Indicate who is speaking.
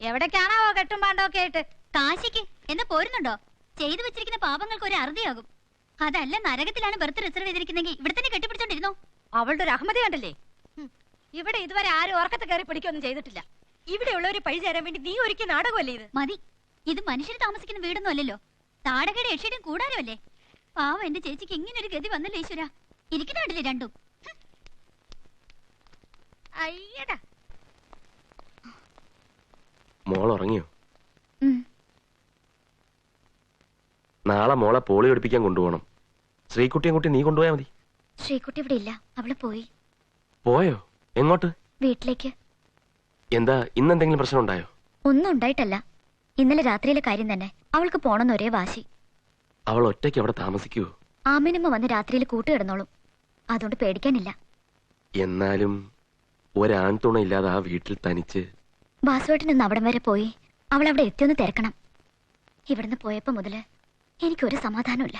Speaker 1: എവിടേക്കാണാവോ കെട്ടും പാണ്ടൊക്കെ ആയിട്ട്?
Speaker 2: കാശിക്ക് എന്ന് പോരുന്നുണ്ടോ? ചെയ്തു വെച്ചിരിക്കുന്ന പാപങ്ങൾക്ക് ഒരു അറുതിയാകും. അതല്ല നരകത്തിലാണ് ബർത്ത് റിസർവ് ചെയ്തിരിക്കുന്നെങ്കിൽ ഇവിടെ തന്നെ കെട്ടിപ്പിടിച്ചോണ്ടിരുന്നോ?
Speaker 1: അവളുടെ ഒരു അഹമ്മതി കണ്ടല്ലേ? ഇവിടെ ഇതുവരെ ആരും ഉറക്കത്ത് കയറി പിടിക്കൊന്നും ചെയ്തിട്ടില്ല.
Speaker 3: ഇവിടെയുള്ളവര് പഴി ചേരാൻ വേണ്ടി നീ ഒരുക്കിയ നാടകമല്ലേ ഇത്?
Speaker 2: മതി, ഇത് മനുഷ്യർ താമസിക്കുന്ന വീടൊന്നും അല്ലല്ലോ, താടകയുടെ യക്ഷയുടെയും കൂടാരമല്ലേ. പാവം എന്റെ ചേച്ചിക്ക് ഇങ്ങനെ ഒരു ഗതി വന്നല്ലോ ഈശ്വര. ഇരിക്കുന്നുണ്ടല്ലേ രണ്ടും?
Speaker 1: അയ്യടാ.
Speaker 4: മോൾ ഉറങ്ങിയോ? നാളെ മോളെ പോളി പഠിപ്പിക്കാൻ കൊണ്ടുപോകണം. ശ്രീകുട്ടിയെ കുട്ടി നീ കൊണ്ടുപോയാ മതി.
Speaker 2: ശ്രീകുട്ടി ഇവിടെ ഇല്ല, അവള് പോയി.
Speaker 4: പോയോ? എങ്ങോട്ട്?
Speaker 2: വീട്ടിലേക്ക്.
Speaker 4: എന്താ, ഇന്നെന്തെങ്കിലും പ്രശ്നം ഉണ്ടായോ?
Speaker 2: ഒന്നും ഉണ്ടായിട്ടല്ല, ഇന്നലെ രാത്രിയിലെ കാര്യം തന്നെ. അവൾക്ക് പോണെന്ന് ഒരേ വാശി.
Speaker 4: അവൾ ഒറ്റയ്ക്ക് അവിടെ താമസിക്കുവോ?
Speaker 2: ആമിനമ്മ വന്ന് രാത്രിയിൽ കൂട്ടുകിടന്നോളും, അതുകൊണ്ട് പേടിക്കാനില്ല.
Speaker 4: എന്നാലും ഒരാൺതുണ ഇല്ലാതെ ആ വീട്ടിൽ തനിച്ച്.
Speaker 2: ബാസുവേട്ടൻ ഇന്ന് അവിടം വരെ പോയി. അവൾ അവിടെ എത്തിയൊന്ന് തിരക്കണം. ഇവിടുന്ന് പോയപ്പോ മുതല് എനിക്കൊരു സമാധാനമില്ല.